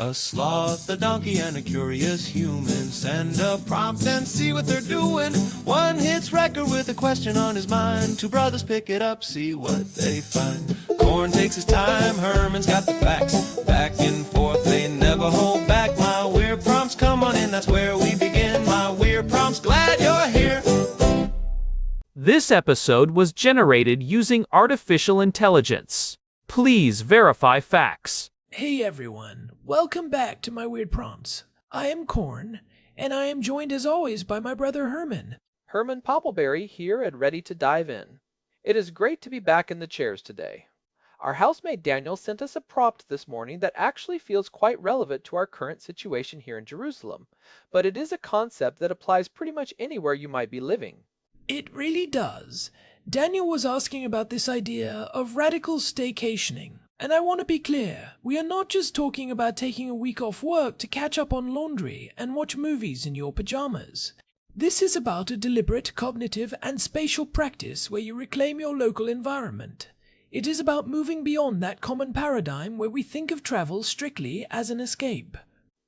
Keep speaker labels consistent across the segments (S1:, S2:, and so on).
S1: A sloth, a donkey, and a curious human. Send a prompt and see what they're doing. One hits record with a question on his mind. Two brothers pick it up, see what they find. Corn takes his time, Herman's got the facts. Back and forth, they never hold back. My weird prompts, come on in, that's where we begin. My weird prompts, glad you're here.
S2: This episode was generated using artificial intelligence. Please verify facts.
S3: Hey everyone, welcome back to my Weird Prompts. I am Corn, and I am joined as always by my brother Herman.
S4: Herman Poppleberry here and ready to dive in. It is great to be back in the chairs today. Our housemate Daniel sent us a prompt this morning that actually feels quite relevant to our current situation here in Jerusalem, but it is a concept that applies pretty much anywhere you might be living.
S3: It really does. Daniel was asking about this idea of radical staycationing. And I want to be clear, we are not just talking about taking a week off work to catch up on laundry and watch movies in your pajamas. This is about a deliberate cognitive and spatial practice where you reclaim your local environment. It is about moving beyond that common paradigm where we think of travel strictly as an escape.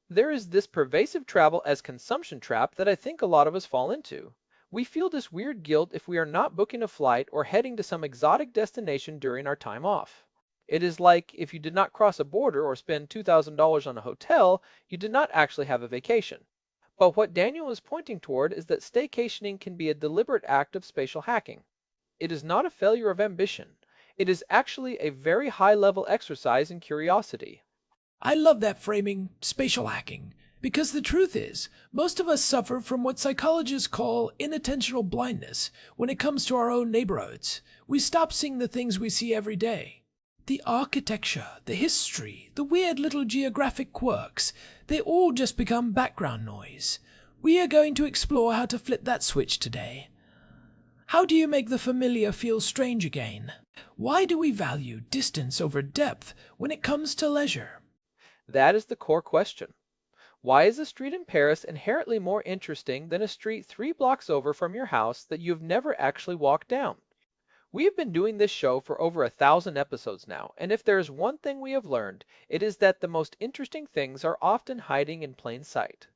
S4: There is this pervasive travel as consumption trap that I think a lot of us fall into. We feel this weird guilt if we are not booking a flight or heading to some exotic destination during our time off. It is like if you did not cross a border or spend $2,000 on a hotel, you did not actually have a vacation. But what Daniel is pointing toward is that staycationing can be a deliberate act of spatial hacking. It is not a failure of ambition. It is actually a very high-level exercise in curiosity.
S3: I love that framing, spatial hacking, because the truth is, most of us suffer from what psychologists call inattentional blindness when it comes to our own neighborhoods. We stop seeing the things we see every day. The architecture, the history, the weird little geographic quirks, they all just become background noise. We are going to explore how to flip that switch today. How do you make the familiar feel strange again? Why do we value distance over depth when it comes to leisure?
S4: That is the core question. Why is a street in Paris inherently more interesting than a street 3 blocks over from your house that you've never actually walked down? We have been doing this show for over 1,000 episodes now, and if there is one thing we have learned, it is that the most interesting things are often hiding in plain sight.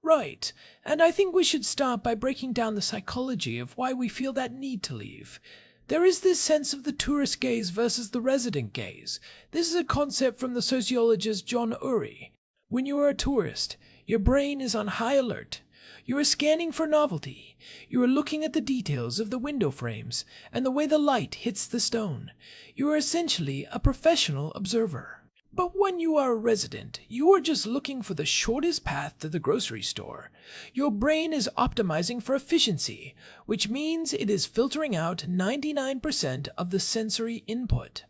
S3: Right, and I think we should start by breaking down the psychology of why we feel that need to leave. There is this sense of the tourist gaze versus the resident gaze. This is a concept from the sociologist John Urey. When you are a tourist, your brain is on high alert. You are scanning for novelty. You are looking at the details of the window frames and the way the light hits the stone. You are essentially a professional observer. But when you are a resident, you are just looking for the shortest path to the grocery store. Your brain is optimizing for efficiency, which means it is filtering out 99% of the sensory input.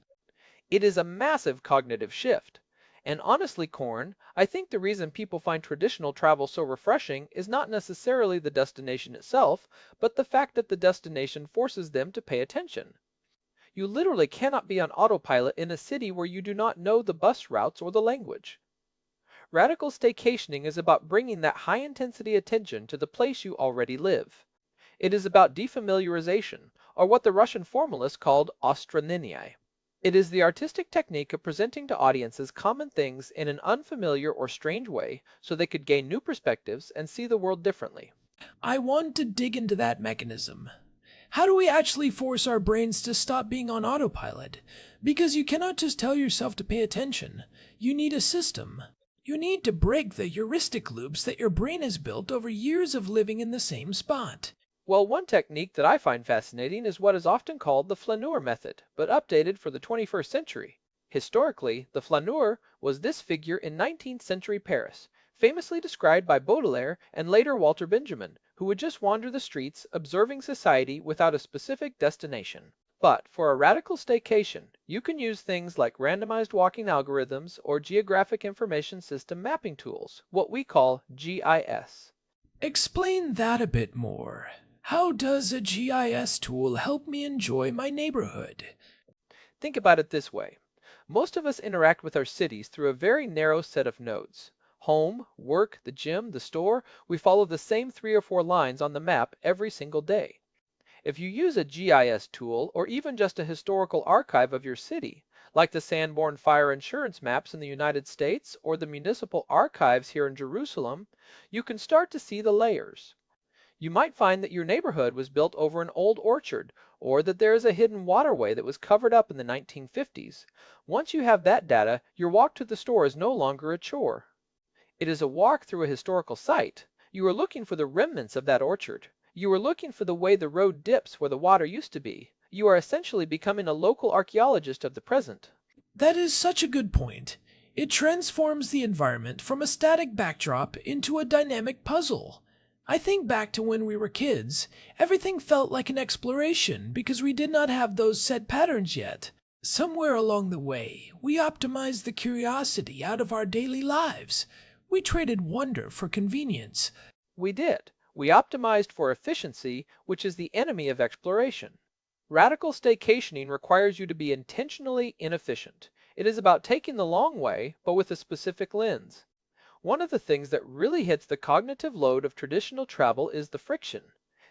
S4: It is a massive cognitive shift. And honestly, Corn, I think the reason people find traditional travel so refreshing is not necessarily the destination itself, but the fact that the destination forces them to pay attention. You literally cannot be on autopilot in a city where you do not know the bus routes or the language. Radical staycationing is about bringing that high-intensity attention to the place you already live. It is about defamiliarization, or what the Russian formalists called ostranenie. It is the artistic technique of presenting to audiences common things in an unfamiliar or strange way so they could gain new perspectives and see the world differently.
S3: I want to dig into that mechanism. How do we actually force our brains to stop being on autopilot? Because you cannot just tell yourself to pay attention. You need a system. You need to break the heuristic loops that your brain has built over years of living in the same spot.
S4: Well, one technique that I find fascinating is what is often called the flaneur method, but updated for the 21st century. Historically, the flaneur was this figure in 19th century Paris, famously described by Baudelaire and later Walter Benjamin, who would just wander the streets, observing society without a specific destination. But for a radical staycation, you can use things like randomized walking algorithms or geographic information system mapping tools, what we call GIS.
S3: Explain that a bit more. How does a GIS tool help me enjoy my neighborhood?
S4: Think about it this way. Most of us interact with our cities through a very narrow set of nodes. Home, work, the gym, the store, we follow the same 3 or 4 lines on the map every single day. If you use a GIS tool or even just a historical archive of your city, like the Sanborn Fire Insurance maps in the United States or the municipal archives here in Jerusalem, you can start to see the layers. You might find that your neighborhood was built over an old orchard, or that there is a hidden waterway that was covered up in the 1950s. Once you have that data, your walk to the store is no longer a chore. It is a walk through a historical site. You are looking for the remnants of that orchard. You are looking for the way the road dips where the water used to be. You are essentially becoming a local archaeologist of the present.
S3: That is such a good point. It transforms the environment from a static backdrop into a dynamic puzzle. I think back to when we were kids. Everything felt like an exploration because we did not have those set patterns yet. Somewhere along the way, we optimized the curiosity out of our daily lives. We traded wonder for convenience.
S4: We did. We optimized for efficiency, which is the enemy of exploration. Radical staycationing requires you to be intentionally inefficient. It is about taking the long way, but with a specific lens. One of the things that really hits the cognitive load of traditional travel is the friction.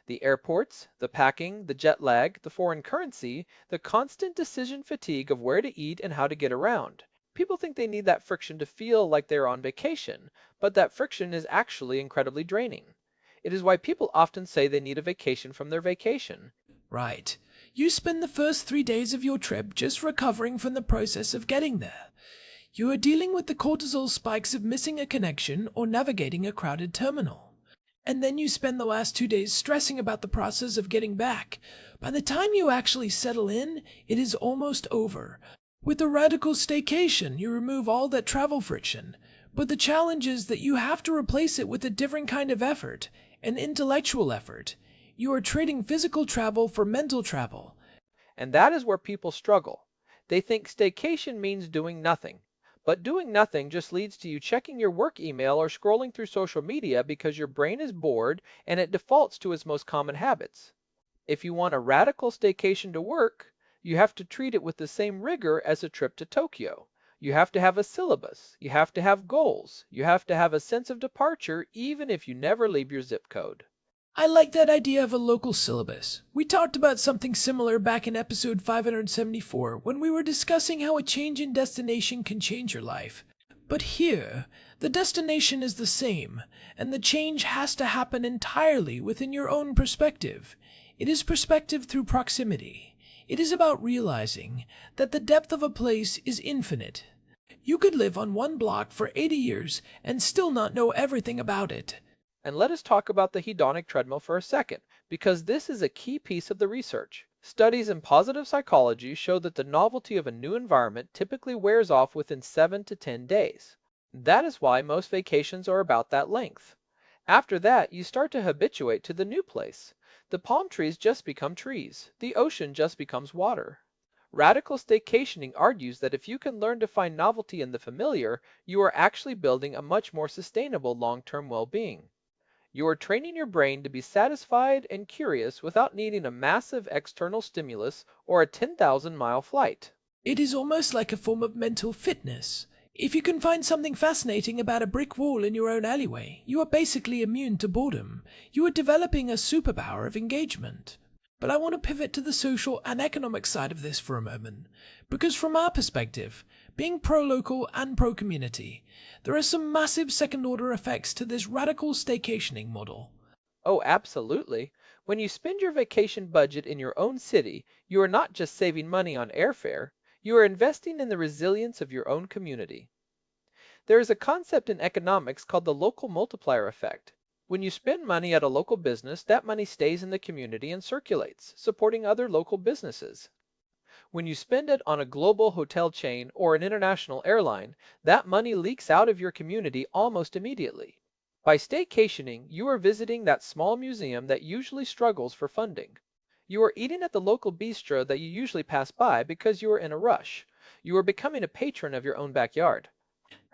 S4: The airports, the packing, the jet lag, the foreign currency, the constant decision fatigue of where to eat and how to get around. People think they need that friction to feel like they're on vacation, but that friction is actually incredibly draining. It is why people often say they need a vacation from their vacation.
S3: Right. You spend the first 3 days of your trip just recovering from the process of getting there. You are dealing with the cortisol spikes of missing a connection or navigating a crowded terminal. And then you spend the last 2 days stressing about the process of getting back. By the time you actually settle in, it is almost over. With a radical staycation, you remove all that travel friction. But the challenge is that you have to replace it with a different kind of effort, an intellectual effort. You are trading physical travel for mental travel.
S4: And that is where people struggle. They think staycation means doing nothing. But doing nothing just leads to you checking your work email or scrolling through social media because your brain is bored and it defaults to its most common habits. If you want a radical staycation to work, you have to treat it with the same rigor as a trip to Tokyo. You have to have a syllabus. You have to have goals. You have to have a sense of departure even if you never leave your zip code.
S3: I like that idea of a local syllabus. We talked about something similar back in episode 574 when we were discussing how a change in destination can change your life. But here, the destination is the same, and the change has to happen entirely within your own perspective. It is perspective through proximity. It is about realizing that the depth of a place is infinite. You could live on one block for 80 years and still not know everything about it.
S4: And let us talk about the hedonic treadmill for a second, because this is a key piece of the research. Studies in positive psychology show that the novelty of a new environment typically wears off within 7 to 10 days. That is why most vacations are about that length. After that, you start to habituate to the new place. The palm trees just become trees. The ocean just becomes water. Radical staycationing argues that if you can learn to find novelty in the familiar, you are actually building a much more sustainable long-term well-being. You are training your brain to be satisfied and curious without needing a massive external stimulus or a 10,000-mile flight.
S3: It is almost like a form of mental fitness. If you can find something fascinating about a brick wall in your own alleyway, you are basically immune to boredom. You are developing a superpower of engagement. But I want to pivot to the social and economic side of this for a moment, because from our perspective, being pro-local and pro-community, there are some massive second-order effects to this radical staycationing model.
S4: Oh, absolutely. When you spend your vacation budget in your own city, you are not just saving money on airfare, you are investing in the resilience of your own community. There is a concept in economics called the local multiplier effect. When you spend money at a local business, that money stays in the community and circulates, supporting other local businesses. When you spend it on a global hotel chain or an international airline, that money leaks out of your community almost immediately. By staycationing, you are visiting that small museum that usually struggles for funding. You are eating at the local bistro that you usually pass by because you are in a rush. You are becoming a patron of your own backyard.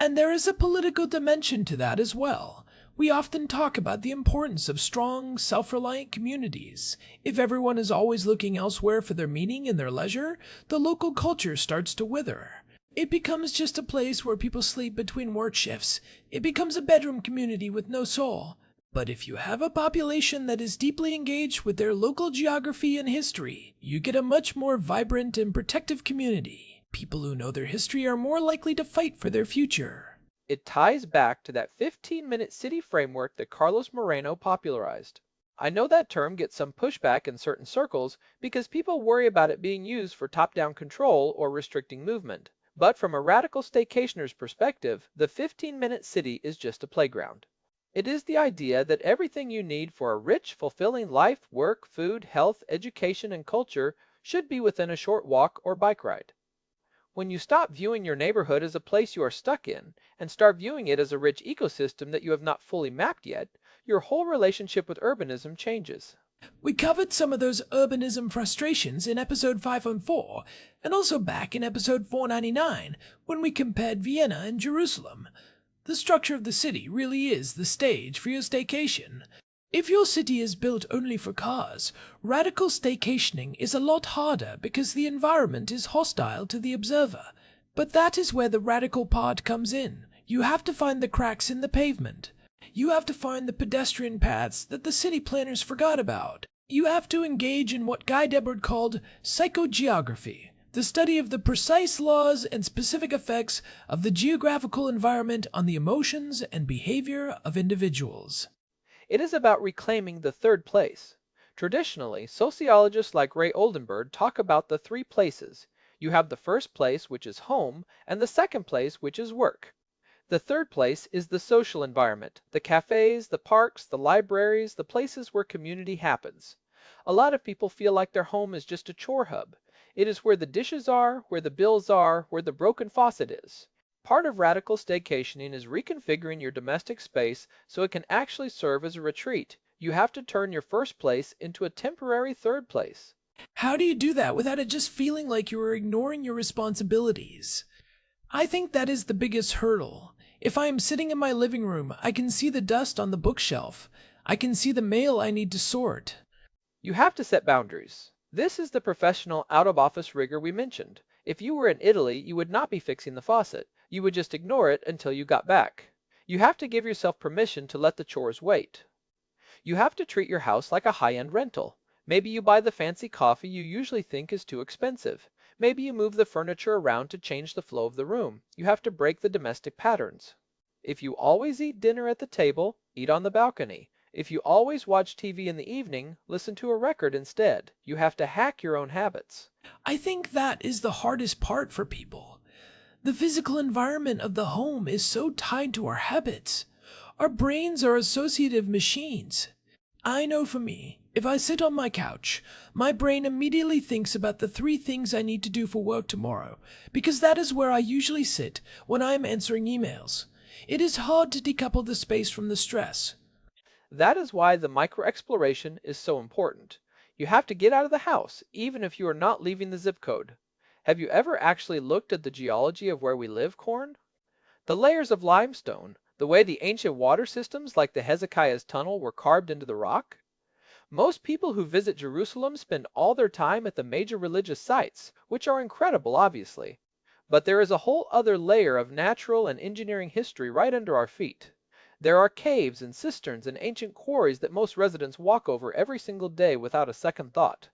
S3: And there is a political dimension to that as well. We often talk about the importance of strong, self-reliant communities. If everyone is always looking elsewhere for their meaning and their leisure, the local culture starts to wither. It becomes just a place where people sleep between work shifts. It becomes a bedroom community with no soul. But if you have a population that is deeply engaged with their local geography and history, you get a much more vibrant and protective community. People who know their history are more likely to fight for their future.
S4: It ties back to that 15-minute city framework that Carlos Moreno popularized. I know that term gets some pushback in certain circles because people worry about it being used for top-down control or restricting movement. But from a radical staycationer's perspective, the 15-minute city is just a playground. It is the idea that everything you need for a rich, fulfilling life, work, food, health, education, and culture should be within a short walk or bike ride. When you stop viewing your neighborhood as a place you are stuck in and start viewing it as a rich ecosystem that you have not fully mapped yet, your whole relationship with urbanism changes.
S3: We covered some of those urbanism frustrations in episode 504, and also back in episode 499 when we compared Vienna and Jerusalem. The structure of the city really is the stage for your staycation. If your city is built only for cars, radical staycationing is a lot harder because the environment is hostile to the observer. But that is where the radical part comes in. You have to find the cracks in the pavement. You have to find the pedestrian paths that the city planners forgot about. You have to engage in what Guy Debord called psychogeography, the study of the precise laws and specific effects of the geographical environment on the emotions and behavior of individuals.
S4: It is about reclaiming the third place. Traditionally, sociologists like Ray Oldenburg talk about the three places. You have the first place, which is home, and the second place, which is work. The third place is the social environment, the cafes, the parks, the libraries, the places where community happens. A lot of people feel like their home is just a chore hub. It is where the dishes are, where the bills are, where the broken faucet is. Part of radical staycationing is reconfiguring your domestic space so it can actually serve as a retreat. You have to turn your first place into a temporary third place.
S3: How do you do that without it just feeling like you are ignoring your responsibilities? I think that is the biggest hurdle. If I am sitting in my living room, I can see the dust on the bookshelf. I can see the mail I need to sort.
S4: You have to set boundaries. This is the professional out-of-office rigor we mentioned. If you were in Italy, you would not be fixing the faucet. You would just ignore it until you got back. You have to give yourself permission to let the chores wait. You have to treat your house like a high-end rental. Maybe you buy the fancy coffee you usually think is too expensive. Maybe you move the furniture around to change the flow of the room. You have to break the domestic patterns. If you always eat dinner at the table, eat on the balcony. If you always watch TV in the evening, listen to a record instead. You have to hack your own habits.
S3: I think that is the hardest part for people. The physical environment of the home is so tied to our habits. Our brains are associative machines. I know for me, if I sit on my couch, my brain immediately thinks about the 3 things I need to do for work tomorrow, because that is where I usually sit when I am answering emails. It is hard to decouple the space from the stress.
S4: That is why the micro-exploration is so important. You have to get out of the house, even if you are not leaving the zip code. Have you ever actually looked at the geology of where we live, Corn? The layers of limestone, the way the ancient water systems like the Hezekiah's Tunnel were carved into the rock? Most people who visit Jerusalem spend all their time at the major religious sites, which are incredible, obviously. But there is a whole other layer of natural and engineering history right under our feet. There are caves and cisterns and ancient quarries that most residents walk over every single day without a second thought.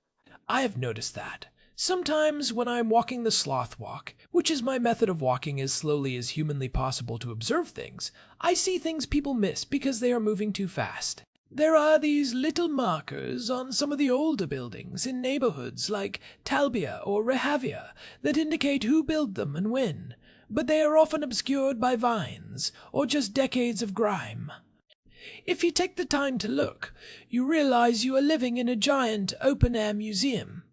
S3: I have noticed that. Sometimes when I am walking the sloth walk, which is my method of walking as slowly as humanly possible to observe things, I see things people miss because they are moving too fast. There are these little markers on some of the older buildings in neighborhoods like Talbia or Rehavia that indicate who built them and when, but they are often obscured by vines or just decades of grime. If you take the time to look, you realize you are living in a giant open-air museum.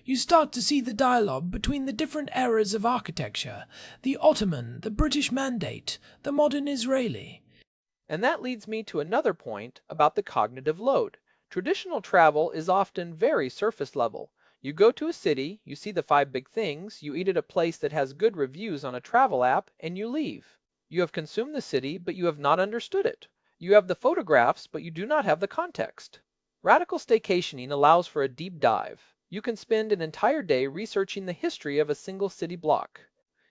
S3: You start to see the dialogue between the different eras of architecture, the Ottoman, the British Mandate, the modern Israeli.
S4: And that leads me to another point about the cognitive load. Traditional travel is often very surface level. You go to a city, you see the 5 big things, you eat at a place that has good reviews on a travel app, and you leave. You have consumed the city, but you have not understood it. You have the photographs, but you do not have the context. Radical staycationing allows for a deep dive. You can spend an entire day researching the history of a single city block.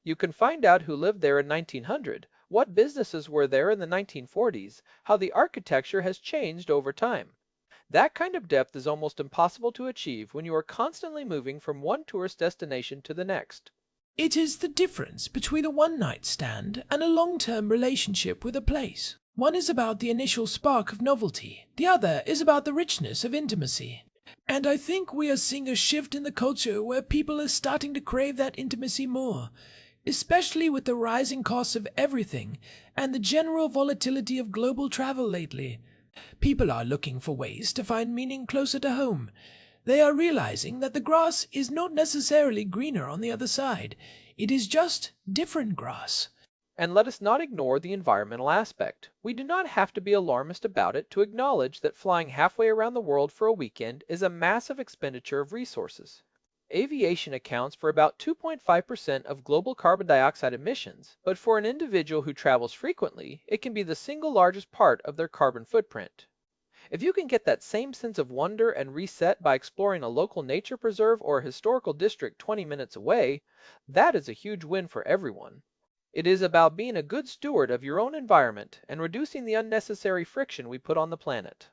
S4: You can find out who lived there in 1900, what businesses were there in the 1940s, how the architecture has changed over time. That kind of depth is almost impossible to achieve when you are constantly moving from one tourist destination to the next.
S3: It is the difference between a one-night stand and a long-term relationship with a place. One is about the initial spark of novelty. The other is about the richness of intimacy. And I think we are seeing a shift in the culture where people are starting to crave that intimacy more, especially with the rising costs of everything and the general volatility of global travel lately. People are looking for ways to find meaning closer to home. They are realizing that the grass is not necessarily greener on the other side. It is just different grass.
S4: And let us not ignore the environmental aspect. We do not have to be alarmist about it to acknowledge that flying halfway around the world for a weekend is a massive expenditure of resources. Aviation accounts for about 2.5% of global carbon dioxide emissions, but for an individual who travels frequently, it can be the single largest part of their carbon footprint. If you can get that same sense of wonder and reset by exploring a local nature preserve or a historical district 20 minutes away, that is a huge win for everyone. It is about being a good steward of your own environment and reducing the unnecessary friction we put on the planet.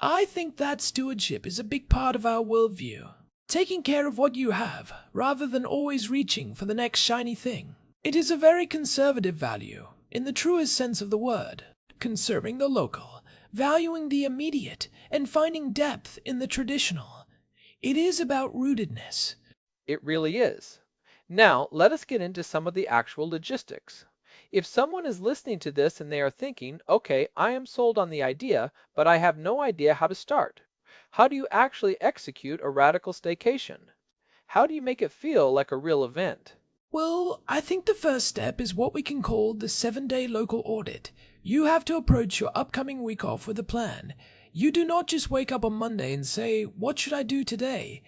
S3: I think that stewardship is a big part of our worldview. Taking care of what you have, rather than always reaching for the next shiny thing. It is a very conservative value, in the truest sense of the word. Conserving the local, valuing the immediate, and finding depth in the traditional. It is about rootedness.
S4: It really is. Now, let us get into some of the actual logistics. If someone is listening to this and they are thinking, okay, I am sold on the idea, but I have no idea how to start. How do you actually execute a radical staycation? How do you make it feel like a real event?
S3: Well, I think the first step is what we can call the 7-day local audit. You have to approach your upcoming week off with a plan. You do not just wake up on Monday and say, what should I do today?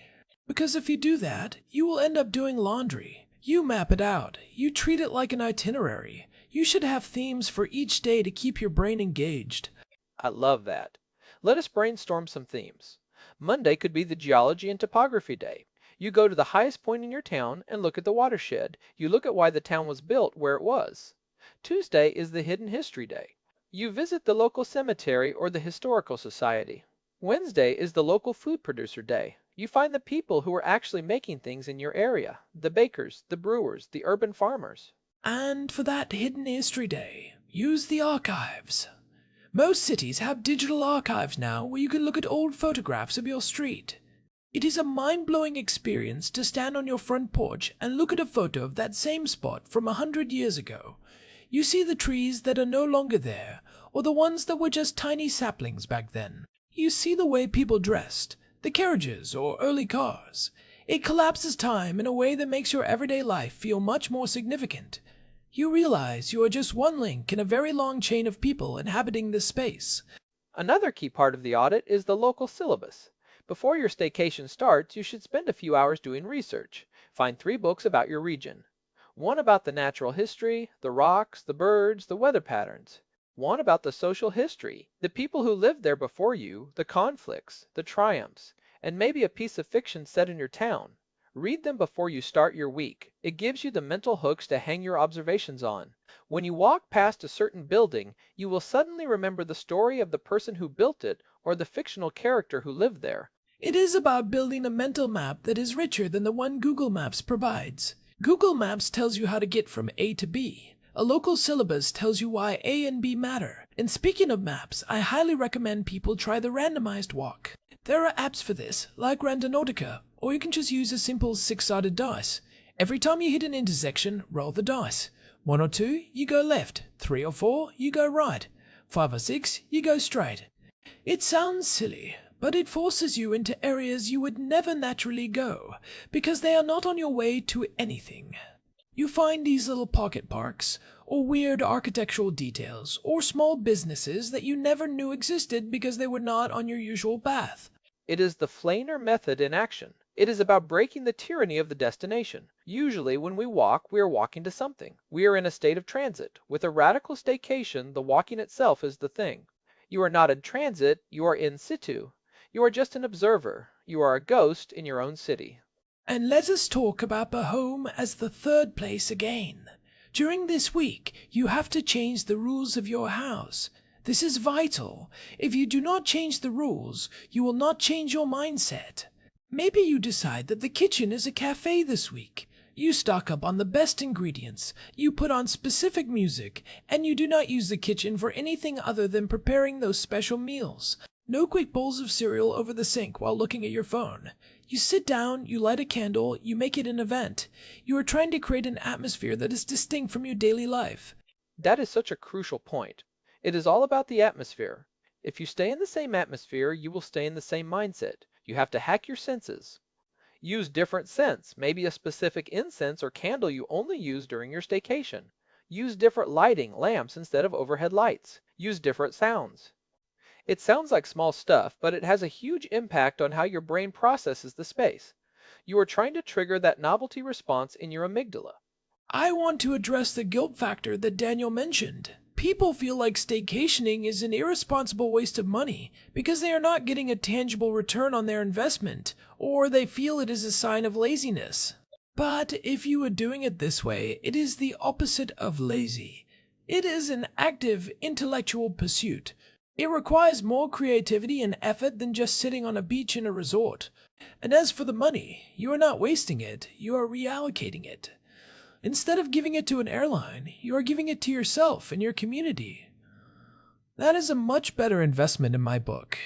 S3: Because if you do that, you will end up doing laundry. You map it out. You treat it like an itinerary. You should have themes for each day to keep your brain engaged.
S4: I love that. Let us brainstorm some themes. Monday could be the geology and topography day. You go to the highest point in your town and look at the watershed. You look at why the town was built where it was. Tuesday is the hidden history day. You visit the local cemetery or the historical society. Wednesday is the local food producer day. You find the people who are actually making things in your area, the bakers, the brewers, the urban farmers.
S3: And for that hidden history day, use the archives. Most cities have digital archives now where you can look at old photographs of your street. It is a mind-blowing experience to stand on your front porch and look at a photo of that same spot from 100 years ago. You see the trees that are no longer there, or the ones that were just tiny saplings back then. You see the way people dressed, the carriages or early cars. It collapses time in a way that makes your everyday life feel much more significant. You realize you are just one link in a very long chain of people inhabiting this space.
S4: Another key part of the audit is the local syllabus. Before your staycation starts, you should spend a few hours doing research. Find 3 books about your region. One about the natural history, the rocks, the birds, the weather patterns. One about the social history, the people who lived there before you, the conflicts, the triumphs, and maybe a piece of fiction set in your town. Read them before you start your week. It gives you the mental hooks to hang your observations on. When you walk past a certain building, you will suddenly remember the story of the person who built it or the fictional character who lived there.
S3: It is about building a mental map that is richer than the one Google Maps provides. Google Maps tells you how to get from A to B. A local syllabus tells you why A and B matter. And speaking of maps, I highly recommend people try the randomized walk. There are apps for this, like Randonautica, or you can just use a simple 6-sided dice. Every time you hit an intersection, roll the dice. 1 or 2, you go left. 3 or 4, you go right. 5 or 6, you go straight. It sounds silly, but it forces you into areas you would never naturally go, because they are not on your way to anything. You find these little pocket parks, or weird architectural details, or small businesses that you never knew existed because they were not on your usual path.
S4: It is the Flaner method in action. It is about breaking the tyranny of the destination. Usually when we walk, we are walking to something. We are in a state of transit. With a radical staycation, the walking itself is the thing. You are not in transit, you are in situ. You are just an observer. You are a ghost in your own city.
S3: And let us talk about the home as the third place again. During this week, you have to change the rules of your house. This is vital. If you do not change the rules, you will not change your mindset. Maybe you decide that the kitchen is a cafe this week. You stock up on the best ingredients, you put on specific music, and you do not use the kitchen for anything other than preparing those special meals. No quick bowls of cereal over the sink while looking at your phone. You sit down, you light a candle, you make it an event. You are trying to create an atmosphere that is distinct from your daily life.
S4: That is such a crucial point. It is all about the atmosphere. If you stay in the same atmosphere, you will stay in the same mindset. You have to hack your senses. Use different scents, maybe a specific incense or candle you only use during your staycation. Use different lighting, lamps instead of overhead lights. Use different sounds. It sounds like small stuff, but it has a huge impact on how your brain processes the space. You are trying to trigger that novelty response in your amygdala.
S3: I want to address the guilt factor that Daniel mentioned. People feel like staycationing is an irresponsible waste of money because they are not getting a tangible return on their investment, or they feel it is a sign of laziness. But if you are doing it this way, it is the opposite of lazy. It is an active intellectual pursuit. It requires more creativity and effort than just sitting on a beach in a resort. And as for the money, you are not wasting it, you are reallocating it. Instead of giving it to an airline, you are giving it to yourself and your community. That is a much better investment in my book.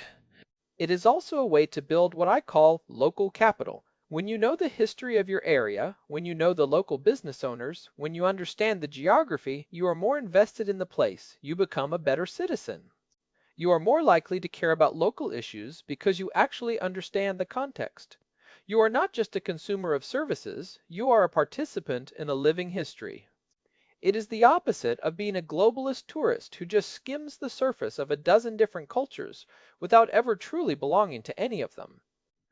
S4: It is also a way to build what I call local capital. When you know the history of your area, when you know the local business owners, when you understand the geography, you are more invested in the place. You become a better citizen. You are more likely to care about local issues because you actually understand the context. You are not just a consumer of services, you are a participant in a living history. It is the opposite of being a globalist tourist who just skims the surface of a dozen different cultures without ever truly belonging to any of them.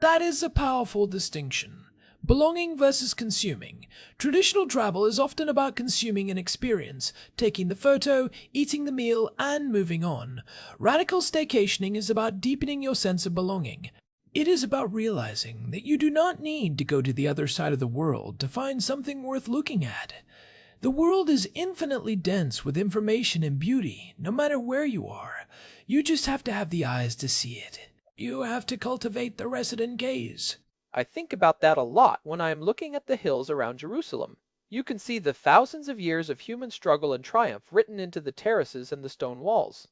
S3: That is a powerful distinction. Belonging versus consuming. Traditional travel is often about consuming an experience, taking the photo, eating the meal, and moving on. Radical staycationing is about deepening your sense of belonging. It is about realizing that you do not need to go to the other side of the world to find something worth looking at. The world is infinitely dense with information and beauty, no matter where you are. You just have to have the eyes to see it. You have to cultivate the resident gaze.
S4: I think about that a lot when I am looking at the hills around Jerusalem. You can see the thousands of years of human struggle and triumph written into the terraces and the stone walls.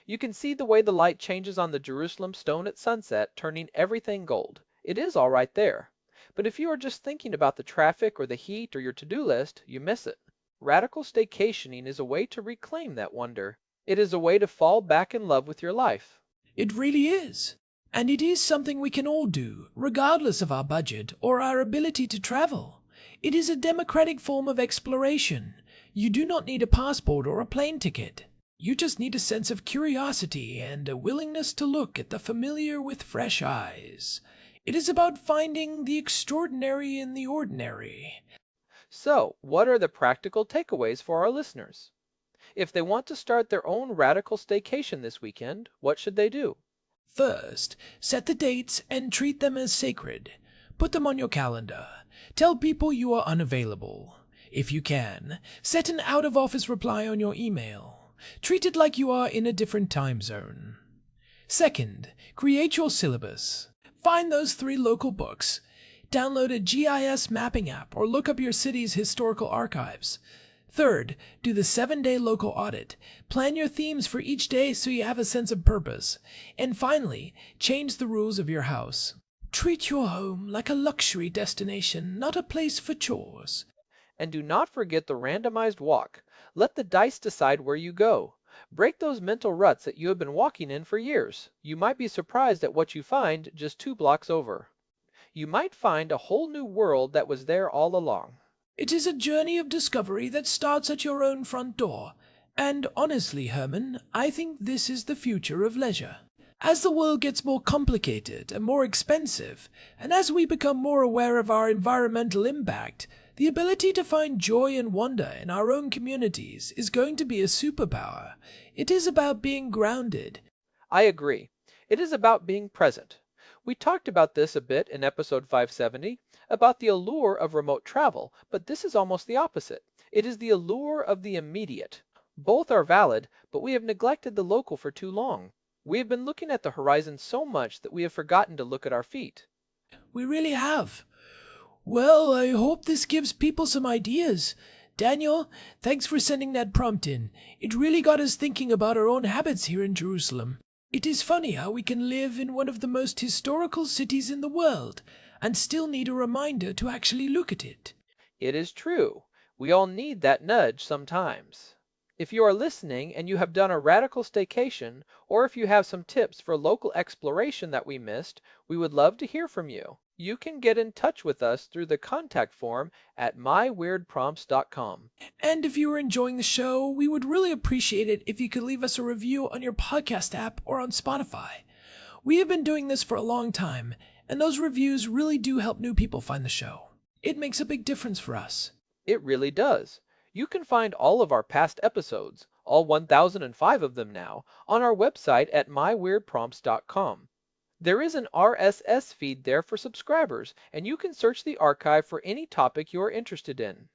S4: You can see the way the light changes on the Jerusalem stone at sunset, turning everything gold. It is all right there. But if you are just thinking about the traffic or the heat or your to-do list, you miss it. Radical staycationing is a way to reclaim that wonder. It is a way to fall back in love with your life.
S3: It really is. And it is something we can all do, regardless of our budget or our ability to travel. It is a democratic form of exploration. You do not need a passport or a plane ticket. You just need a sense of curiosity and a willingness to look at the familiar with fresh eyes. It is about finding the extraordinary in the ordinary.
S4: So, what are the practical takeaways for our listeners? If they want to start their own radical staycation this weekend, what should they do?
S3: First, set the dates and treat them as sacred. Put them on your calendar. Tell people you are unavailable. If you can, set an out-of-office reply on your email. Treat it like you are in a different time zone. Second, create your syllabus. Find those 3 local books. Download a GIS mapping app or look up your city's historical archives. Third, do the 7-day local audit. Plan your themes for each day so you have a sense of purpose. And finally, change the rules of your house. Treat your home like a luxury destination, not a place for chores.
S4: And do not forget the randomized walk. Let the dice decide where you go. Break those mental ruts that you have been walking in for years. You might be surprised at what you find just 2 blocks over. You might find a whole new world that was there all along.
S3: It is a journey of discovery that starts at your own front door. And honestly, Herman, I think this is the future of leisure. As the world gets more complicated and more expensive, and as we become more aware of our environmental impact, the ability to find joy and wonder in our own communities is going to be a superpower. It is about being grounded.
S4: I agree. It is about being present. We talked about this a bit in episode 570, about the allure of remote travel, but this is almost the opposite. It is the allure of the immediate. Both are valid, but we have neglected the local for too long. We have been looking at the horizon so much that we have forgotten to look at our feet.
S3: We really have. Well, I hope this gives people some ideas. Daniel, thanks for sending that prompt in. It really got us thinking about our own habits here in Jerusalem. It is funny how we can live in one of the most historical cities in the world and still need a reminder to actually look at it.
S4: It is true. We all need that nudge sometimes. If you are listening and you have done a radical staycation, or if you have some tips for local exploration that we missed, we would love to hear from you. You can get in touch with us through the contact form at myweirdprompts.com.
S3: And if you are enjoying the show, we would really appreciate it if you could leave us a review on your podcast app or on Spotify. We have been doing this for a long time, and those reviews really do help new people find the show. It makes a big difference for us.
S4: It really does. You can find all of our past episodes, all 1005 of them now, on our website at myweirdprompts.com. There is an RSS feed there for subscribers, and you can search the archive for any topic you are interested in.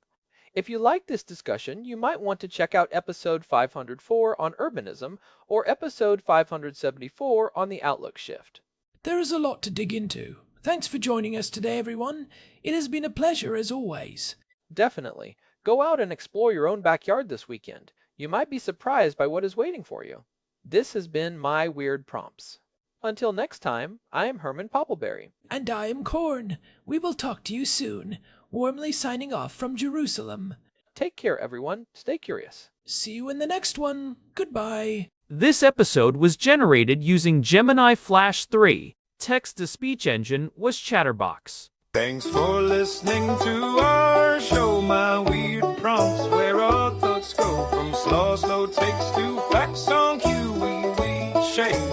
S4: If you like this discussion, you might want to check out episode 504 on urbanism or episode 574 on the outlook shift.
S3: There is a lot to dig into. Thanks for joining us today, everyone. It has been a pleasure as always.
S4: Definitely. Go out and explore your own backyard this weekend. You might be surprised by what is waiting for you. This has been My Weird Prompts. Until next time, I am Herman Poppleberry.
S3: And I am Corn. We will talk to you soon. Warmly signing off from Jerusalem.
S4: Take care, everyone. Stay curious.
S3: See you in the next one. Goodbye.
S2: This episode was generated using Gemini Flash 3. Text-to-speech engine was Chatterbox.
S1: Thanks for listening to our show, My Weird Prompts, where our thoughts go from slow takes to facts on cue. We shake